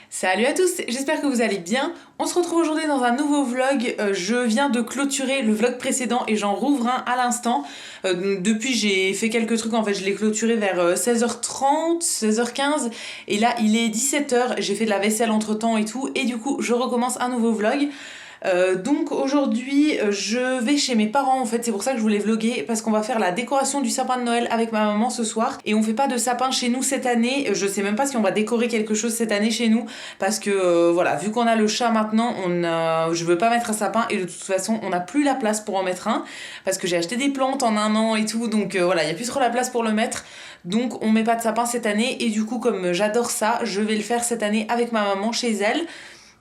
Salut à tous, j'espère que vous allez bien. On se retrouve aujourd'hui dans un nouveau vlog. Je viens de clôturer le vlog précédent et j'en rouvre un à l'instant. Depuis j'ai fait quelques trucs, en fait je l'ai clôturé vers 16h30, 16h15 et là il est 17h, j'ai fait de la vaisselle entre temps et tout et du coup je recommence un nouveau vlog. Donc aujourd'hui je vais chez mes parents, en fait c'est pour ça que je voulais vlogger, parce qu'on va faire la décoration du sapin de Noël avec ma maman ce soir et on fait pas de sapin chez nous cette année. Je sais même pas si on va décorer quelque chose cette année chez nous parce que voilà, vu qu'on a le chat maintenant, je veux pas mettre un sapin et de toute façon on n'a plus la place pour en mettre un parce que j'ai acheté des plantes en un an et tout, donc voilà, il y a plus trop la place pour le mettre. Donc on met pas de sapin cette année et du coup comme j'adore ça, je vais le faire cette année avec ma maman chez elle.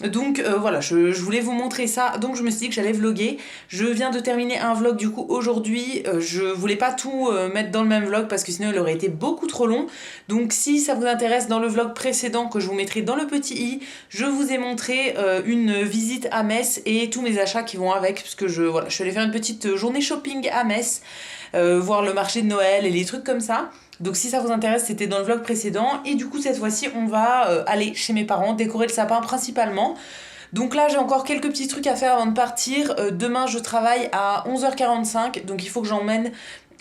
Donc voilà, je voulais vous montrer ça, donc je me suis dit que j'allais vlogger. Je viens de terminer un vlog du coup aujourd'hui, je voulais pas tout mettre dans le même vlog parce que sinon il aurait été beaucoup trop long. Donc si ça vous intéresse, dans le vlog précédent que je vous mettrai dans le petit i, je vous ai montré une visite à Metz et tous mes achats qui vont avec, parce que voilà, je suis allée faire une petite journée shopping à Metz, voir le marché de Noël et les trucs comme ça. Donc si ça vous intéresse, c'était dans le vlog précédent. Et du coup cette fois-ci on va aller chez mes parents, décorer le sapin principalement. Donc là j'ai encore quelques petits trucs à faire avant de partir. Demain je travaille à 11h45, donc il faut que j'emmène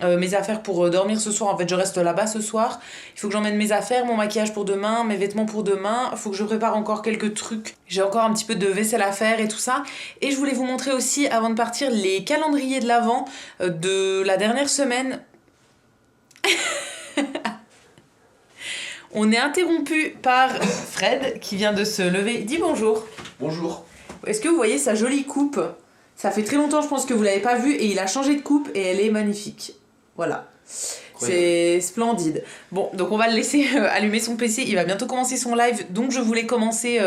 mes affaires pour dormir ce soir. En fait je reste là-bas ce soir. Il faut que j'emmène mes affaires, mon maquillage pour demain, mes vêtements pour demain. Il faut que je prépare encore quelques trucs. J'ai encore un petit peu de vaisselle à faire et tout ça. Et je voulais vous montrer aussi avant de partir les calendriers de l'Avent de la dernière semaine. On est interrompu par Fred qui vient de se lever. Dis bonjour. Bonjour. Est-ce que vous voyez sa jolie coupe? Ça fait très longtemps, je pense que vous l'avez pas vue, et il a changé de coupe et elle est magnifique. Voilà. C'est splendide. Bon, donc on va le laisser allumer son PC. Il va bientôt commencer son live, donc je voulais commencer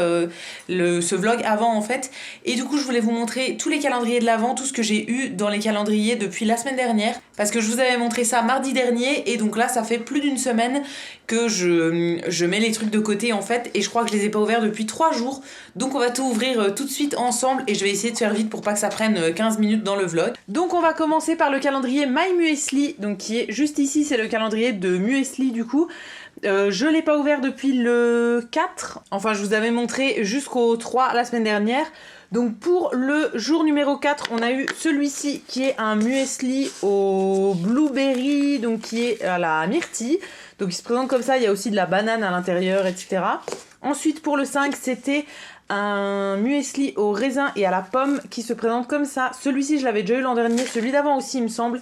ce vlog avant en fait. Et du coup, je voulais vous montrer tous les calendriers de l'Avent, tout ce que j'ai eu dans les calendriers depuis la semaine dernière. Parce que je vous avais montré ça mardi dernier, et donc là, ça fait plus d'une semaine que je mets les trucs de côté en fait. Et je crois que je les ai pas ouverts depuis 3 jours. Donc on va tout ouvrir tout de suite ensemble, et je vais essayer de faire vite pour pas que ça prenne 15 minutes dans le vlog. Donc on va commencer par le calendrier My Muesli, donc qui est juste ici. C'est le calendrier de Muesli du coup. Je l'ai pas ouvert depuis le 4. Enfin, je vous avais montré jusqu'au 3 la semaine dernière. Donc pour le jour numéro 4, on a eu celui-ci qui est un muesli au blueberry, donc qui est à la myrtille. Donc il se présente comme ça, il y a aussi de la banane à l'intérieur, etc. Ensuite pour le 5, c'était un muesli au raisin et à la pomme qui se présente comme ça. Celui-ci je l'avais déjà eu l'an dernier, celui d'avant aussi il me semble.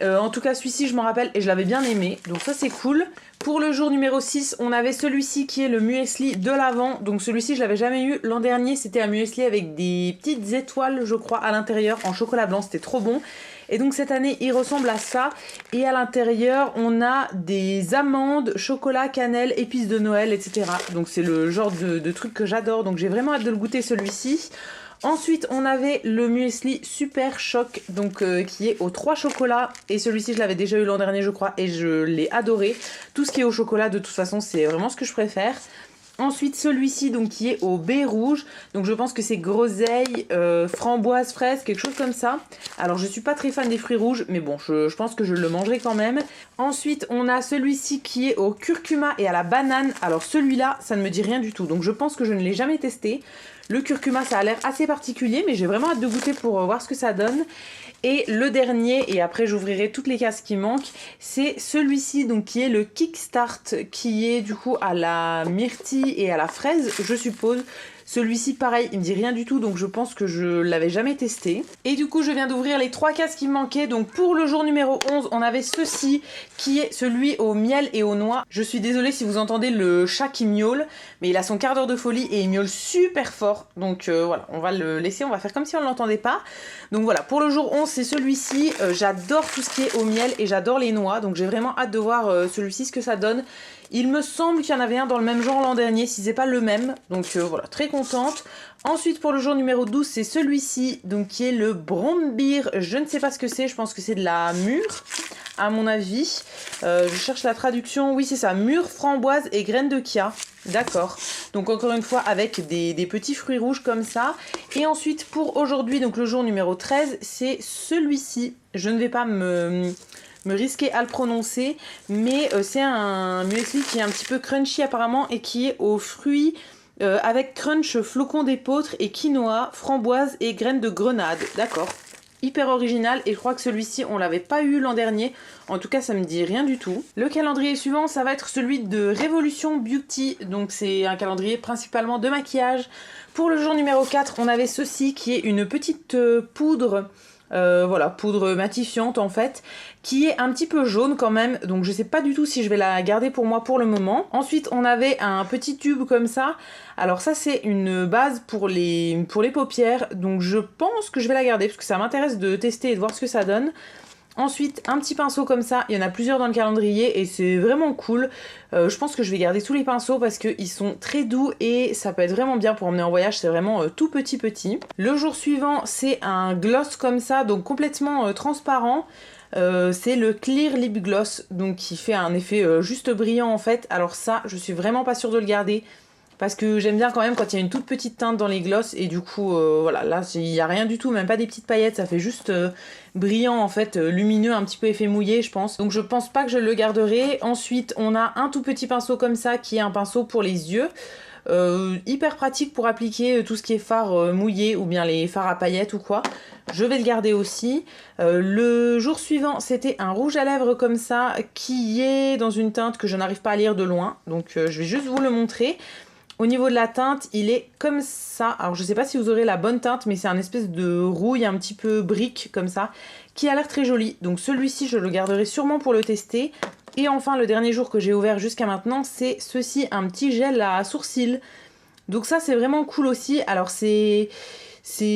En tout cas celui-ci je m'en rappelle et je l'avais bien aimé, donc ça c'est cool. Pour le jour numéro 6, on avait celui-ci qui est le muesli de l'Avent. Donc celui-ci je l'avais jamais eu l'an dernier, c'était un muesli avec des petites étoiles je crois à l'intérieur en chocolat blanc, c'était trop bon. Et donc cette année il ressemble à ça, et à l'intérieur on a des amandes, chocolat, cannelle, épices de Noël, etc. Donc c'est le genre de truc que j'adore, donc j'ai vraiment hâte de le goûter celui-ci. Ensuite, on avait le muesli Super Choc, donc qui est aux 3 chocolats. Et celui-ci, je l'avais déjà eu l'an dernier, je crois, et je l'ai adoré. Tout ce qui est au chocolat, de toute façon, c'est vraiment ce que je préfère. Ensuite, celui-ci, donc qui est au baies rouge. Donc je pense que c'est groseille, framboise, fraise, quelque chose comme ça. Alors je suis pas très fan des fruits rouges, mais bon, je pense que je le mangerai quand même. Ensuite, on a celui-ci qui est au curcuma et à la banane. Alors celui-là, ça ne me dit rien du tout, donc je pense que je ne l'ai jamais testé. Le curcuma, ça a l'air assez particulier, mais j'ai vraiment hâte de goûter pour voir ce que ça donne. Et le dernier, et après j'ouvrirai toutes les cases qui manquent, c'est celui-ci, donc qui est le Kickstart, qui est du coup à la myrtille et à la fraise, je suppose. Celui-ci, pareil, il me dit rien du tout, donc je pense que je l'avais jamais testé. Et du coup, je viens d'ouvrir les 3 cases qui me manquaient. Donc pour le jour numéro 11, on avait ceci, qui est celui au miel et aux noix. Je suis désolée si vous entendez le chat qui miaule, mais il a son quart d'heure de folie et il miaule super fort. Donc voilà, on va le laisser, on va faire comme si on ne l'entendait pas. Donc voilà, pour le jour 11, c'est celui-ci. J'adore tout ce qui est au miel et j'adore les noix, donc j'ai vraiment hâte de voir celui-ci, ce que ça donne. Il me semble qu'il y en avait un dans le même genre l'an dernier, si c'est pas le même. Donc voilà, très contente. Ensuite, pour le jour numéro 12, c'est celui-ci, donc qui est le Brombeer. Je ne sais pas ce que c'est, je pense que c'est de la mûre, à mon avis. Je cherche la traduction. Oui, c'est ça, mûre, framboise et graines de chia. D'accord. Donc encore une fois, avec des petits fruits rouges comme ça. Et ensuite, pour aujourd'hui, donc le jour numéro 13, c'est celui-ci. Je ne vais pas me risquer à le prononcer, mais c'est un muesli qui est un petit peu crunchy apparemment et qui est aux fruits avec crunch, flocon d'épeautre et quinoa, framboise et graines de grenade. D'accord. Hyper original et je crois que celui-ci on l'avait pas eu l'an dernier, en tout cas ça me dit rien du tout. Le calendrier suivant ça va être celui de Révolution Beauty, donc c'est un calendrier principalement de maquillage. Pour le jour numéro 4 on avait ceci qui est une petite poudre, voilà, poudre matifiante en fait, qui est un petit peu jaune quand même, donc je sais pas du tout si je vais la garder pour moi pour le moment. Ensuite on avait un petit tube comme ça, alors ça c'est une base pour les paupières, donc je pense que je vais la garder parce que ça m'intéresse de tester et de voir ce que ça donne. Ensuite, un petit pinceau comme ça, il y en a plusieurs dans le calendrier et c'est vraiment cool. Je pense que je vais garder tous les pinceaux parce qu'ils sont très doux et ça peut être vraiment bien pour emmener en voyage, c'est vraiment tout petit. Le jour suivant, c'est un gloss comme ça, donc complètement transparent. C'est le Clear Lip Gloss, donc qui fait un effet juste brillant en fait. Alors ça, je suis vraiment pas sûre de le garder. Parce que j'aime bien quand même quand il y a une toute petite teinte dans les glosses et du coup voilà, là il n'y a rien du tout, même pas des petites paillettes, ça fait juste brillant en fait, lumineux, un petit peu effet mouillé je pense. Donc je pense pas que je le garderai. Ensuite on a un tout petit pinceau comme ça qui est un pinceau pour les yeux. Hyper pratique pour appliquer tout ce qui est fard mouillé ou bien les fards à paillettes ou quoi. Je vais le garder aussi. Le jour suivant c'était un rouge à lèvres comme ça qui est dans une teinte que je n'arrive pas à lire de loin, donc je vais juste vous le montrer. Au niveau de la teinte, il est comme ça. Alors je sais pas si vous aurez la bonne teinte, mais c'est un espèce de rouille un petit peu brique comme ça, qui a l'air très joli. Donc celui-ci, je le garderai sûrement pour le tester. Et enfin, le dernier jour que j'ai ouvert jusqu'à maintenant, c'est ceci, un petit gel à sourcils. Donc ça, c'est vraiment cool aussi. Alors c'est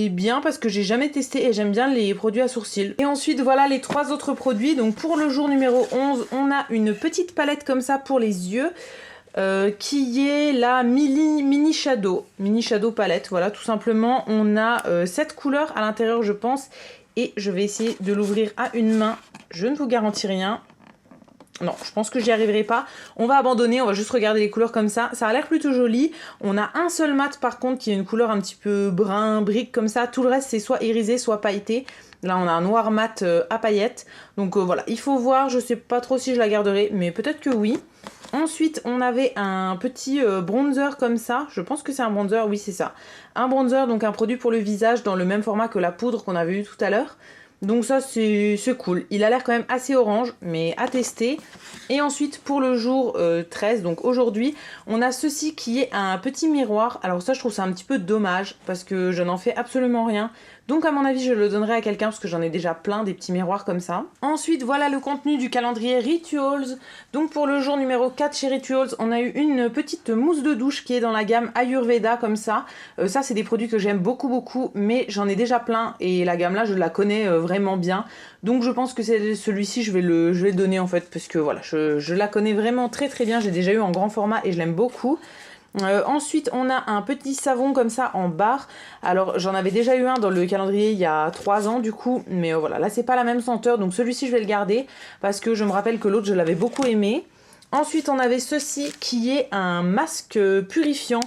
bien parce que j'ai jamais testé et j'aime bien les produits à sourcils. Et ensuite, voilà les 3 autres produits. Donc pour le jour numéro 11, on a une petite palette comme ça pour les yeux. Qui est la Mini Shadow palette, voilà tout simplement. On a 7 couleurs à l'intérieur je pense et je vais essayer de l'ouvrir à une main, je ne vous garantis rien. Non, je pense que j'y arriverai pas. On va abandonner, on va juste regarder les couleurs comme ça. Ça a l'air plutôt joli. On a un seul mat par contre qui est une couleur un petit peu brun, brique comme ça. Tout le reste c'est soit irisé, soit pailleté. Là on a un noir mat à paillettes. Donc voilà, il faut voir, je sais pas trop si je la garderai, mais peut-être que oui. Ensuite, on avait un petit bronzer comme ça. Je pense que c'est un bronzer, oui c'est ça. Un bronzer, donc un produit pour le visage dans le même format que la poudre qu'on avait eu tout à l'heure. Donc ça c'est cool. Il a l'air quand même assez orange, mais à tester. Et ensuite pour le jour 13, donc aujourd'hui, on a ceci qui est un petit miroir. Alors ça je trouve ça un petit peu dommage parce que je n'en fais absolument rien. Donc à mon avis je le donnerai à quelqu'un parce que j'en ai déjà plein des petits miroirs comme ça. Ensuite voilà le contenu du calendrier Rituals. Donc pour le jour numéro 4 chez Rituals, on a eu une petite mousse de douche qui est dans la gamme Ayurveda comme ça. Ça c'est des produits que j'aime beaucoup mais j'en ai déjà plein et la gamme là je la connais vraiment bien. Donc je pense que c'est celui-ci je vais le donner en fait parce que voilà je la connais vraiment très bien. J'ai déjà eu en grand format et je l'aime beaucoup. Ensuite on a un petit savon comme ça en barre. Alors j'en avais déjà eu un dans le calendrier il y a 3 ans du coup, mais voilà là c'est pas la même senteur, donc celui-ci je vais le garder parce que je me rappelle que l'autre je l'avais beaucoup aimé. Ensuite on avait ceci qui est un masque purifiant.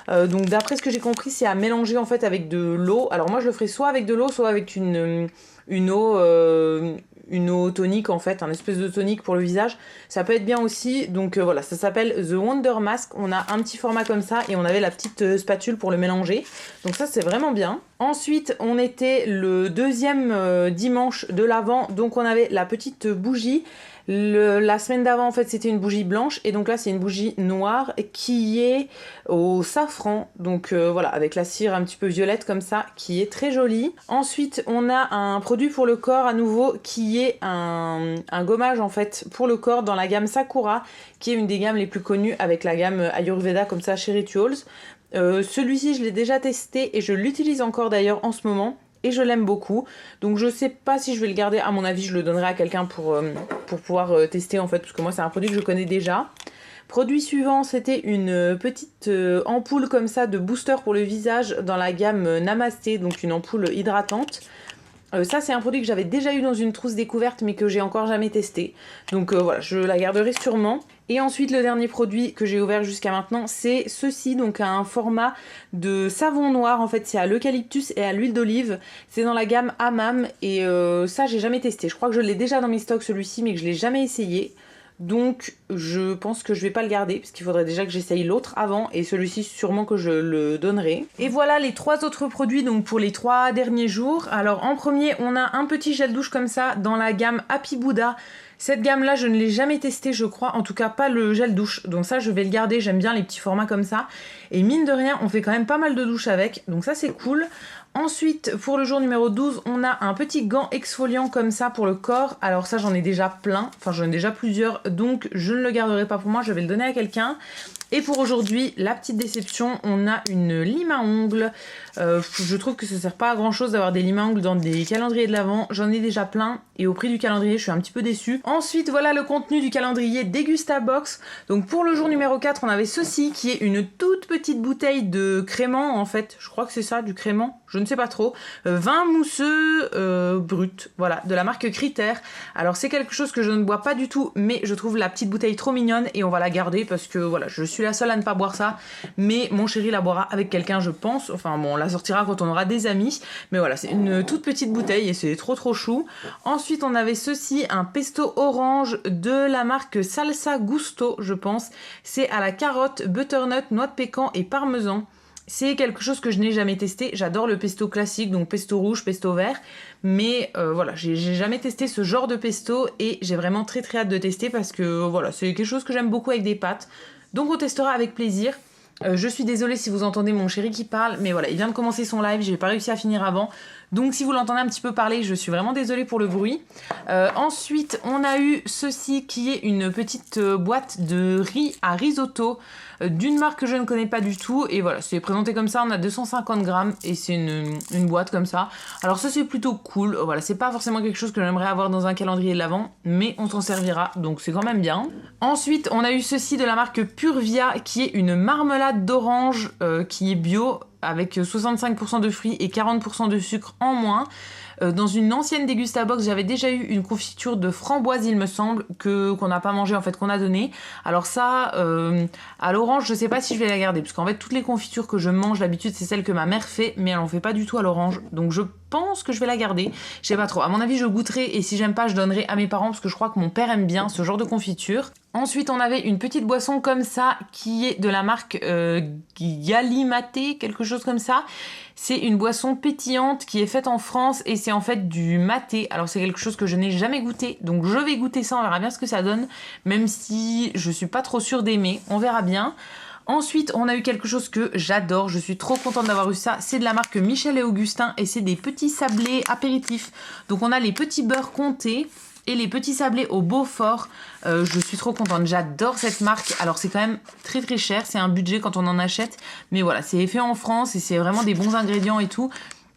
Donc d'après ce que j'ai compris c'est à mélanger en fait avec de l'eau. Alors moi je le ferai soit avec de l'eau soit avec une eau tonique en fait, un espèce de tonique pour le visage, ça peut être bien aussi. Donc voilà, ça s'appelle The Wonder Mask. On a un petit format comme ça et on avait la petite spatule pour le mélanger, donc ça c'est vraiment bien. Ensuite on était le deuxième dimanche de l'Avent, donc on avait la petite bougie. La semaine d'avant en fait c'était une bougie blanche et donc là c'est une bougie noire qui est au safran, donc voilà avec la cire un petit peu violette comme ça qui est très jolie. Ensuite on a un produit pour le corps à nouveau qui est un gommage en fait pour le corps dans la gamme Sakura qui est une des gammes les plus connues avec la gamme Ayurveda comme ça chez Rituals. Celui-ci je l'ai déjà testé et je l'utilise encore d'ailleurs en ce moment. Et je l'aime beaucoup, donc je sais pas si je vais le garder, à mon avis je le donnerai à quelqu'un pour pouvoir tester en fait, parce que moi c'est un produit que je connais déjà. Produit suivant, c'était une petite ampoule comme ça de booster pour le visage dans la gamme Namasté, donc une ampoule hydratante. Ça c'est un produit que j'avais déjà eu dans une trousse découverte mais que j'ai encore jamais testé. Donc voilà, je la garderai sûrement. Et ensuite le dernier produit que j'ai ouvert jusqu'à maintenant c'est ceci, donc un format de savon noir. En fait c'est à l'eucalyptus et à l'huile d'olive. C'est dans la gamme Hammam et ça j'ai jamais testé. Je crois que je l'ai déjà dans mes stocks celui-ci mais que je l'ai jamais essayé. Donc je pense que je vais pas le garder parce qu'il faudrait déjà que j'essaye l'autre avant et celui-ci sûrement que je le donnerai. Et voilà les 3 autres produits donc pour les 3 derniers jours. Alors en premier on a un petit gel douche comme ça dans la gamme Happy Buddha. Cette gamme là je ne l'ai jamais testée je crois, en tout cas pas le gel douche, donc ça je vais le garder, j'aime bien les petits formats comme ça. Et mine de rien on fait quand même pas mal de douches avec, donc ça c'est cool. Ensuite, pour le jour numéro 12, on a un petit gant exfoliant comme ça pour le corps. Alors ça, j'en ai déjà plein, enfin j'en ai déjà plusieurs, donc je ne le garderai pas pour moi, je vais le donner à quelqu'un. Et pour aujourd'hui, la petite déception, on a une lime à ongles. Je trouve que ça sert pas à grand chose d'avoir des limes à ongles dans des calendriers de l'Avent. J'en ai déjà plein et au prix du calendrier, je suis un petit peu déçue. Ensuite, voilà le contenu du calendrier Degustabox. Donc pour le jour numéro 4, on avait ceci qui est une toute petite bouteille de crément en fait. Je crois que c'est ça, du crément, je ne sais pas trop. Vin mousseux brut, voilà, de la marque Critère. Alors c'est quelque chose que je ne bois pas du tout, mais je trouve la petite bouteille trop mignonne et on va la garder parce que voilà, je suis la seule à ne pas boire ça, mais mon chéri la boira avec quelqu'un je pense, enfin bon on la sortira quand on aura des amis, mais voilà c'est une toute petite bouteille et c'est trop chou. Ensuite on avait ceci, un pesto orange de la marque Salsa Gusto je pense, c'est à la carotte, butternut, noix de pécan et parmesan. C'est quelque chose que je n'ai jamais testé, j'adore le pesto classique, donc pesto rouge, pesto vert, mais voilà, j'ai jamais testé ce genre de pesto et j'ai vraiment très hâte de tester parce que voilà, c'est quelque chose que j'aime beaucoup avec des pâtes, donc on testera avec plaisir. Je suis désolée si vous entendez mon chéri qui parle, mais voilà, il vient de commencer son live, j'ai pas réussi à finir avant, donc si vous l'entendez un petit peu parler, je suis vraiment désolée pour le bruit. Ensuite, on a eu ceci qui est une petite boîte de riz à risotto d'une marque que je ne connais pas du tout, et voilà, c'est présenté comme ça, on a 250 grammes et c'est une boîte comme ça. Alors ça c'est plutôt cool, voilà, c'est pas forcément quelque chose que j'aimerais avoir dans un calendrier de l'Avent, mais on s'en servira, donc c'est quand même bien. Ensuite, on a eu ceci de la marque Purvia qui est une marmelade d'orange qui est bio, avec 65% de fruits et 40% de sucre en moins. Dans une ancienne Degustabox, j'avais déjà eu une confiture de framboise, il me semble, qu'on n'a pas mangé, en fait, qu'on a donné. Alors ça, à l'orange, je sais pas si je vais la garder, parce qu'en fait, toutes les confitures que je mange d'habitude, c'est celles que ma mère fait, mais elle en fait pas du tout à l'orange. Donc je pense que je vais la garder. Je sais pas trop. À mon avis, je goûterai, et si j'aime pas, je donnerai à mes parents, parce que je crois que mon père aime bien ce genre de confiture. Ensuite, on avait une petite boisson comme ça, qui est de la marque Galimate, quelque chose comme ça. C'est une boisson pétillante qui est faite en France et c'est en fait du maté. Alors c'est quelque chose que je n'ai jamais goûté, donc je vais goûter ça, on verra bien ce que ça donne, même si je suis pas trop sûre d'aimer, on verra bien. Ensuite, on a eu quelque chose que j'adore, je suis trop contente d'avoir eu ça, c'est de la marque Michel et Augustin et c'est des petits sablés apéritifs. Donc on a les petits beurres comtés et les petits sablés au Beaufort. Je suis trop contente, j'adore cette marque. Alors c'est quand même très cher, c'est un budget quand on en achète, mais voilà, c'est fait en France et c'est vraiment des bons ingrédients et tout.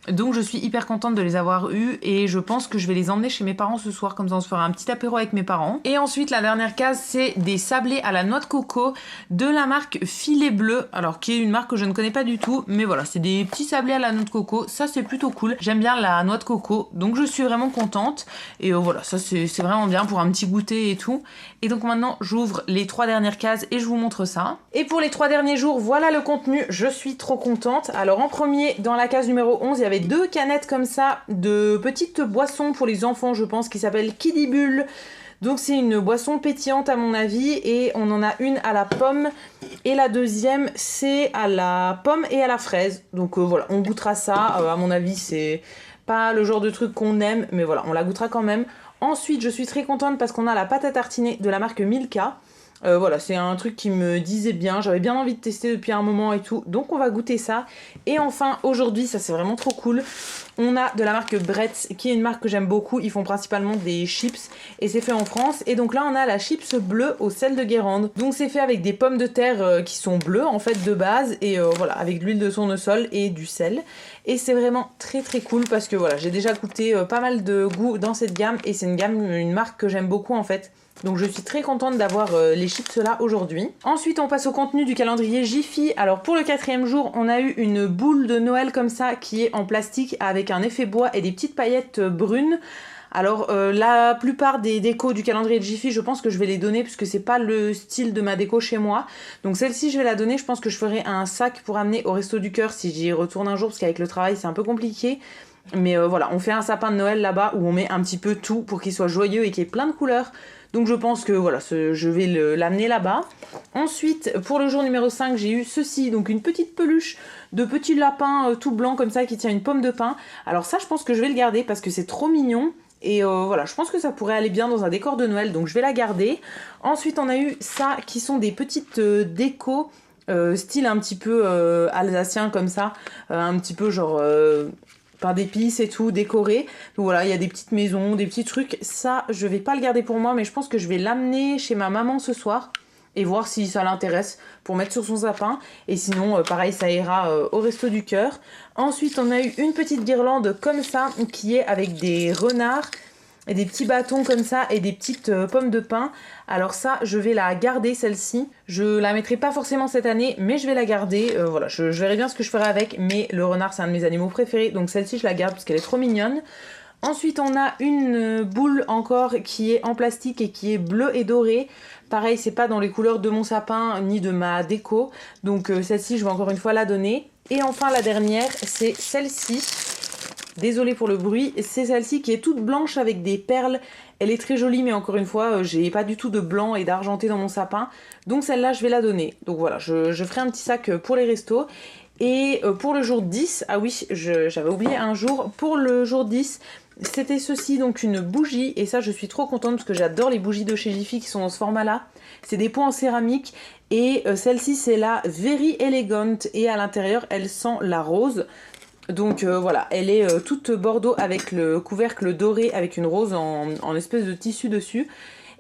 Donc je suis hyper contente de les avoir eus et je pense que je vais les emmener chez mes parents ce soir, comme ça on se fera un petit apéro avec mes parents. Et ensuite la dernière case, c'est des sablés à la noix de coco de la marque Filet Bleu, alors qui est une marque que je ne connais pas du tout, mais voilà, c'est des petits sablés à la noix de coco, ça c'est plutôt cool, j'aime bien la noix de coco, donc je suis vraiment contente et voilà, ça c'est vraiment bien pour un petit goûter et tout. Et donc maintenant j'ouvre les 3 dernières cases et je vous montre ça. Et pour les 3 derniers jours, voilà le contenu, je suis trop contente. Alors en premier, dans la case numéro 11, il y avait 2 canettes comme ça de petites boissons pour les enfants, je pense, qui s'appellent Kidibule. Donc c'est une boisson pétillante à mon avis et on en a une à la pomme et la deuxième c'est à la pomme et à la fraise. Donc voilà, on goûtera ça, à mon avis c'est pas le genre de truc qu'on aime, mais voilà, on la goûtera quand même. Ensuite je suis très contente parce qu'on a la pâte à tartiner de la marque Milka. Voilà, c'est un truc qui me disait bien, j'avais bien envie de tester depuis un moment et tout, donc on va goûter ça. Et enfin, aujourd'hui, ça c'est vraiment trop cool, on a de la marque Bretz, qui est une marque que j'aime beaucoup, ils font principalement des chips, et c'est fait en France, et donc là on a la chips bleue au sel de Guérande. Donc c'est fait avec des pommes de terre qui sont bleues en fait de base, et voilà, avec de l'huile de tournesol et du sel. Et c'est vraiment très cool parce que voilà, j'ai déjà goûté pas mal de goûts dans cette gamme, et c'est une marque que j'aime beaucoup en fait. Donc je suis très contente d'avoir les chips là aujourd'hui. Ensuite on passe au contenu du calendrier Jiffy. Alors pour le 4e jour on a eu une boule de Noël comme ça qui est en plastique avec un effet bois et des petites paillettes brunes. Alors la plupart des décos du calendrier de Jiffy je pense que je vais les donner puisque c'est pas le style de ma déco chez moi. Donc celle-ci je vais la donner, je pense que je ferai un sac pour amener au Resto du Cœur si j'y retourne un jour parce qu'avec le travail c'est un peu compliqué. Mais voilà, on fait un sapin de Noël là-bas où on met un petit peu tout pour qu'il soit joyeux et qu'il y ait plein de couleurs. Donc je pense que voilà, je vais l'amener là-bas. Ensuite, pour le jour numéro 5, j'ai eu ceci, donc une petite peluche de petit lapin tout blanc comme ça qui tient une pomme de pin. Alors ça, je pense que je vais le garder parce que c'est trop mignon. Et voilà, je pense que ça pourrait aller bien dans un décor de Noël, donc je vais la garder. Ensuite, on a eu ça, qui sont des petites décos, style un petit peu alsacien comme ça, un petit peu genre pain d'épices et tout, décoré. Donc voilà, il y a des petites maisons, des petits trucs. Ça, je vais pas le garder pour moi, mais je pense que je vais l'amener chez ma maman ce soir et voir si ça l'intéresse pour mettre sur son sapin. Et sinon, pareil, ça ira au Resto du Cœur. Ensuite, on a eu une petite guirlande comme ça, qui est avec des renards et des petits bâtons comme ça et des petites pommes de pin. Alors ça, je vais la garder celle-ci. Je la mettrai pas forcément cette année, mais je vais la garder. Voilà, je verrai bien ce que je ferai avec, mais le renard c'est un de mes animaux préférés, donc celle-ci je la garde parce qu'elle est trop mignonne. Ensuite, on a une boule encore qui est en plastique et qui est bleue et dorée. Pareil, c'est pas dans les couleurs de mon sapin ni de ma déco, donc celle-ci je vais encore une fois la donner. Et enfin la dernière, c'est celle-ci. Désolée pour le bruit, c'est celle-ci qui est toute blanche avec des perles. Elle est très jolie, mais encore une fois, j'ai pas du tout de blanc et d'argenté dans mon sapin. Donc celle-là, je vais la donner. Donc voilà, je ferai un petit sac pour les restos. Et pour le jour 10, ah oui, j'avais oublié un jour. Pour le jour 10, c'était ceci, donc une bougie. Et ça, je suis trop contente parce que j'adore les bougies de chez Jiffy qui sont dans ce format-là. C'est des pots en céramique. Et celle-ci, c'est la Very Elegant. Et à l'intérieur, elle sent la rose. Donc voilà, elle est toute bordeaux avec le couvercle doré avec une rose en espèce de tissu dessus.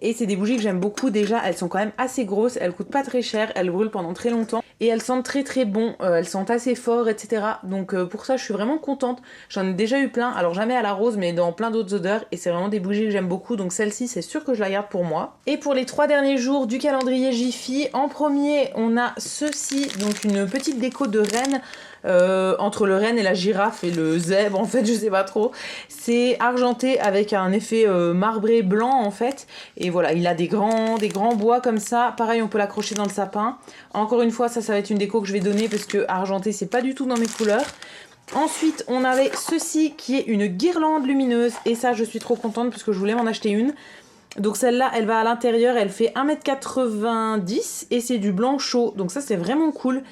Et c'est des bougies que j'aime beaucoup déjà, elles sont quand même assez grosses, elles coûtent pas très cher, elles brûlent pendant très longtemps. Et elles sentent très très bon, elles sentent assez fort, etc. Donc pour ça je suis vraiment contente. J'en ai déjà eu plein, alors jamais à la rose mais dans plein d'autres odeurs. Et c'est vraiment des bougies que j'aime beaucoup, donc celle-ci c'est sûr que je la garde pour moi. Et pour les 3 derniers jours du calendrier Jiffy, en premier on a ceci, donc une petite déco de renne. Entre le renne et la girafe et le zèbre en fait je sais pas trop, c'est argenté avec un effet marbré blanc en fait, et voilà il a des grands bois comme ça, pareil on peut l'accrocher dans le sapin. Encore une fois ça va être une déco que je vais donner parce que argenté c'est pas du tout dans mes couleurs. Ensuite on avait ceci qui est une guirlande lumineuse et ça je suis trop contente parce que je voulais m'en acheter une. Donc celle-là, elle va à l'intérieur, elle fait 1,90 m et c'est du blanc chaud, donc ça c'est vraiment cool.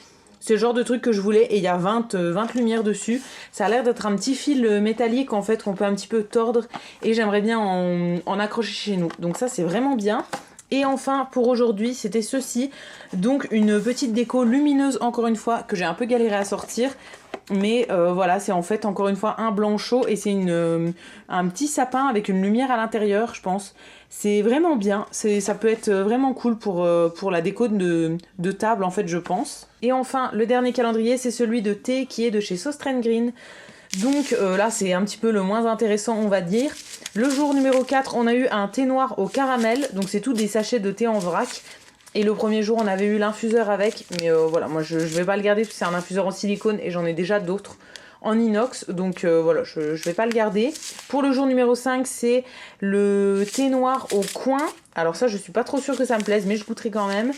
C'est le genre de truc que je voulais et il y a 20 lumières dessus. Ça a l'air d'être un petit fil métallique en fait qu'on peut un petit peu tordre et j'aimerais bien en accrocher chez nous. Donc ça c'est vraiment bien. Et enfin pour aujourd'hui c'était ceci. Donc une petite déco lumineuse encore une fois que j'ai un peu galéré à sortir. Mais voilà, c'est en fait encore une fois un blanc chaud et c'est un petit sapin avec une lumière à l'intérieur, je pense. C'est vraiment bien, ça peut être vraiment cool pour la déco de table en fait, je pense. Et enfin, le dernier calendrier, c'est celui de thé qui est de chez Sostren Green. Donc là, c'est un petit peu le moins intéressant, on va dire. Le jour numéro 4, on a eu un thé noir au caramel, donc c'est tout des sachets de thé en vrac. Et le premier jour, on avait eu l'infuseur avec, mais voilà, moi je vais pas le garder parce que c'est un infuseur en silicone et j'en ai déjà d'autres en inox, donc voilà, je vais pas le garder. Pour le jour numéro 5, c'est le thé noir au coin. Alors ça, je suis pas trop sûre que ça me plaise, mais je goûterai quand même.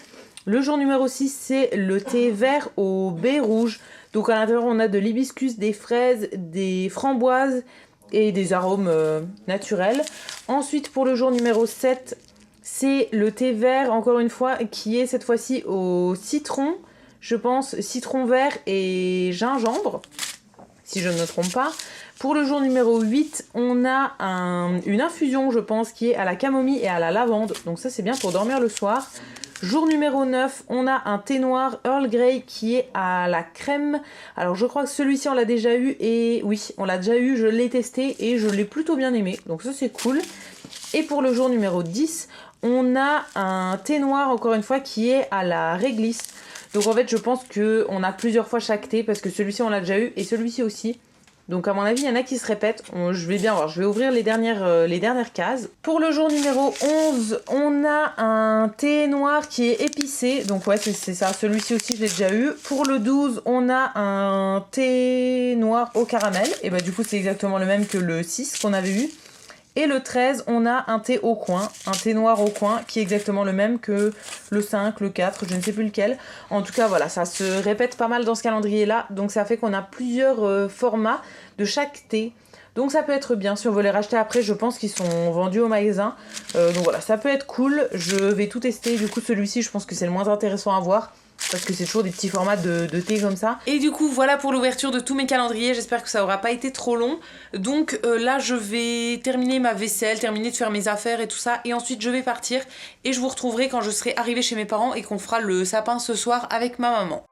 Le jour numéro 6, c'est le thé vert au baie rouge. Donc à l'intérieur, on a de l'hibiscus, des fraises, des framboises et des arômes naturels. Ensuite, pour le jour numéro 7, c'est le thé vert, encore une fois, qui est cette fois-ci au citron, je pense, citron vert et gingembre, si je ne me trompe pas. Pour le jour numéro 8, on a une infusion, je pense, qui est à la camomille et à la lavande. Donc ça, c'est bien pour dormir le soir. Jour numéro 9, on a un thé noir Earl Grey qui est à la crème. Alors je crois que celui-ci, on l'a déjà eu. Et oui, on l'a déjà eu, je l'ai testé et je l'ai plutôt bien aimé. Donc ça, c'est cool. Et pour le jour numéro 10, on a un thé noir, encore une fois, qui est à la réglisse. Donc en fait, je pense qu'on a plusieurs fois chaque thé, parce que celui-ci, on l'a déjà eu, et celui-ci aussi. Donc à mon avis, il y en a qui se répètent. Je vais bien voir, je vais ouvrir les dernières cases. Pour le jour numéro 11, on a un thé noir qui est épicé. Donc ouais, c'est ça, celui-ci aussi, je l'ai déjà eu. Pour le 12, on a un thé noir au caramel. Et bah du coup, c'est exactement le même que le 6 qu'on avait eu. Et le 13, on a un thé au coin, un thé noir au coin, qui est exactement le même que le 5, le 4, je ne sais plus lequel. En tout cas, voilà, ça se répète pas mal dans ce calendrier-là, donc ça fait qu'on a plusieurs formats de chaque thé. Donc ça peut être bien, si on veut les racheter après, je pense qu'ils sont vendus au magasin. Donc voilà, ça peut être cool, je vais tout tester. Du coup, celui-ci, je pense que c'est le moins intéressant à voir. Parce que c'est toujours des petits formats de thé comme ça. Et du coup, voilà pour l'ouverture de tous mes calendriers. J'espère que ça aura pas été trop long. Donc là, je vais terminer ma vaisselle, terminer de faire mes affaires et tout ça. Et ensuite, je vais partir. Et je vous retrouverai quand je serai arrivée chez mes parents et qu'on fera le sapin ce soir avec ma maman.